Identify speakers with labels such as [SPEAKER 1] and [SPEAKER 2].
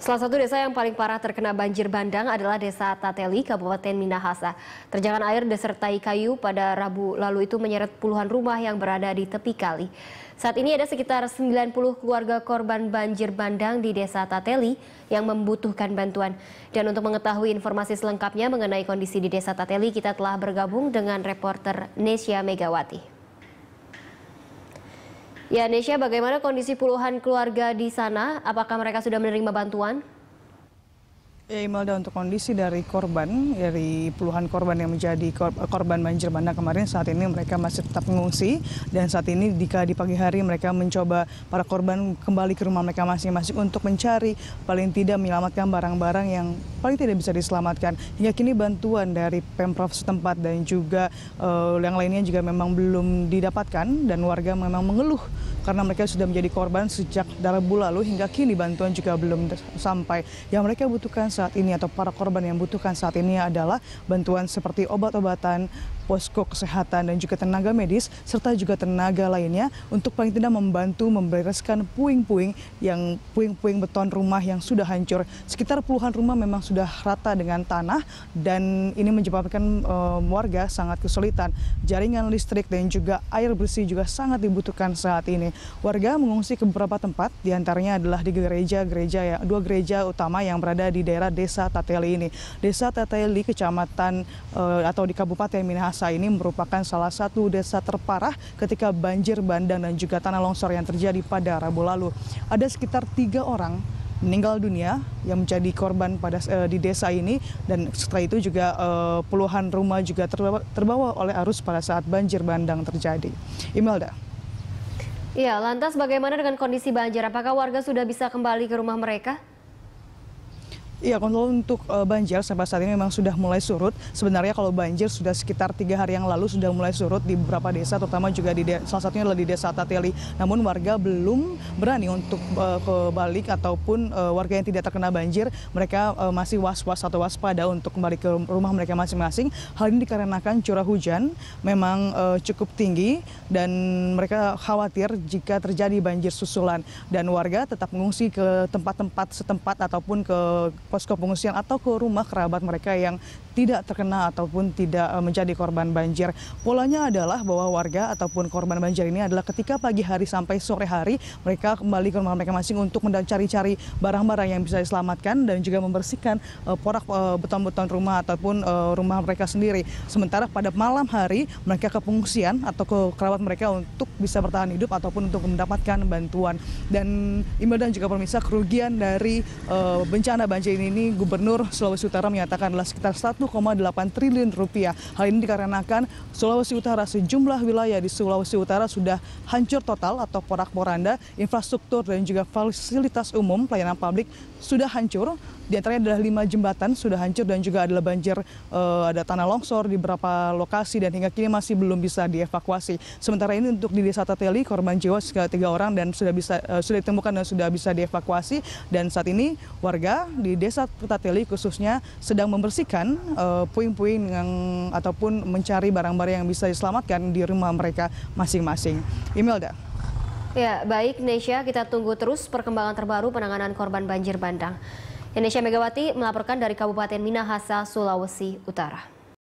[SPEAKER 1] Salah satu desa yang paling parah terkena banjir bandang adalah Desa Tateli, Kabupaten Minahasa. Terjangan air disertai kayu pada Rabu lalu itu menyeret puluhan rumah yang berada di tepi kali. Saat ini ada sekitar 90 keluarga korban banjir bandang di Desa Tateli yang membutuhkan bantuan. Dan untuk mengetahui informasi selengkapnya mengenai kondisi di Desa Tateli, kita telah bergabung dengan reporter Nesya Megawati. Ya, Nesya, bagaimana kondisi puluhan keluarga di sana? Apakah mereka sudah menerima bantuan?
[SPEAKER 2] Ya, Imelda, untuk kondisi dari puluhan korban yang menjadi korban banjir bandang kemarin, saat ini mereka masih tetap mengungsi, dan saat ini di pagi hari mereka mencoba para korban kembali ke rumah mereka masing-masing untuk mencari paling tidak menyelamatkan barang-barang yang paling tidak bisa diselamatkan. Hingga kini bantuan dari Pemprov setempat dan juga yang lainnya juga memang belum didapatkan, dan warga memang mengeluh karena mereka sudah menjadi korban sejak Rabu lalu hingga kini bantuan juga belum sampai. Yang mereka butuhkan saat ini atau para korban yang butuhkan saat ini adalah bantuan seperti obat-obatan, posko kesehatan dan juga tenaga medis serta juga tenaga lainnya untuk paling tidak membantu membereskan puing-puing beton rumah yang sudah hancur. Sekitar puluhan rumah memang sudah rata dengan tanah dan ini menyebabkan warga sangat kesulitan. Jaringan listrik dan juga air bersih juga sangat dibutuhkan saat ini. Warga mengungsi ke beberapa tempat, diantaranya adalah di dua gereja utama yang berada di daerah Desa Tateli ini. Desa Tateli, kecamatan atau di Kabupaten Minahasa ini merupakan salah satu desa terparah ketika banjir bandang dan juga tanah longsor yang terjadi pada Rabu lalu. Ada sekitar 3 orang meninggal dunia yang menjadi korban di desa ini, dan setelah itu juga puluhan rumah juga terbawa oleh arus pada saat banjir bandang terjadi. Imelda.
[SPEAKER 1] Ya, lantas bagaimana dengan kondisi banjir? Apakah warga sudah bisa kembali ke rumah mereka?
[SPEAKER 2] Iya, kalau untuk banjir sampai saat ini memang sudah mulai surut. Sebenarnya kalau banjir sudah sekitar 3 hari yang lalu sudah mulai surut di beberapa desa, terutama juga salah satunya adalah di Desa Tateli. Namun warga belum berani untuk balik ataupun warga yang tidak terkena banjir, mereka masih was-was atau waspada untuk kembali ke rumah mereka masing-masing. Hal ini dikarenakan curah hujan memang cukup tinggi dan mereka khawatir jika terjadi banjir susulan. Dan warga tetap mengungsi ke tempat-tempat setempat ataupun ke posko pengungsian atau ke rumah kerabat mereka yang tidak terkena ataupun tidak menjadi korban banjir. Polanya adalah bahwa warga ataupun korban banjir ini adalah ketika pagi hari sampai sore hari mereka kembali ke rumah mereka masing untuk mencari-cari barang-barang yang bisa diselamatkan dan juga membersihkan porak beton-beton rumah ataupun rumah mereka sendiri. Sementara pada malam hari mereka ke pengungsian atau ke kerabat mereka untuk bisa bertahan hidup ataupun untuk mendapatkan bantuan. Dan Imelda dan juga pemirsa, kerugian dari bencana banjir ini Gubernur Sulawesi Utara menyatakan adalah sekitar 1,8 triliun rupiah. Hal ini dikarenakan Sulawesi Utara, sejumlah wilayah di Sulawesi Utara sudah hancur total atau porak-poranda, infrastruktur dan juga fasilitas umum pelayanan publik sudah hancur. Di antaranya adalah 5 jembatan sudah hancur dan juga adalah banjir, ada tanah longsor di beberapa lokasi dan hingga kini masih belum bisa dievakuasi. Sementara ini untuk di Desa Tateli korban jiwa sekitar 3 orang dan sudah ditemukan dan sudah bisa dievakuasi, dan saat ini warga di Desa Tateli khususnya sedang membersihkan puing-puing ataupun mencari barang-barang yang bisa diselamatkan di rumah mereka masing-masing. Imelda.
[SPEAKER 1] Ya, baik Nesya, kita tunggu terus perkembangan terbaru penanganan korban banjir bandang. Nesya Megawati melaporkan dari Kabupaten Minahasa, Sulawesi Utara.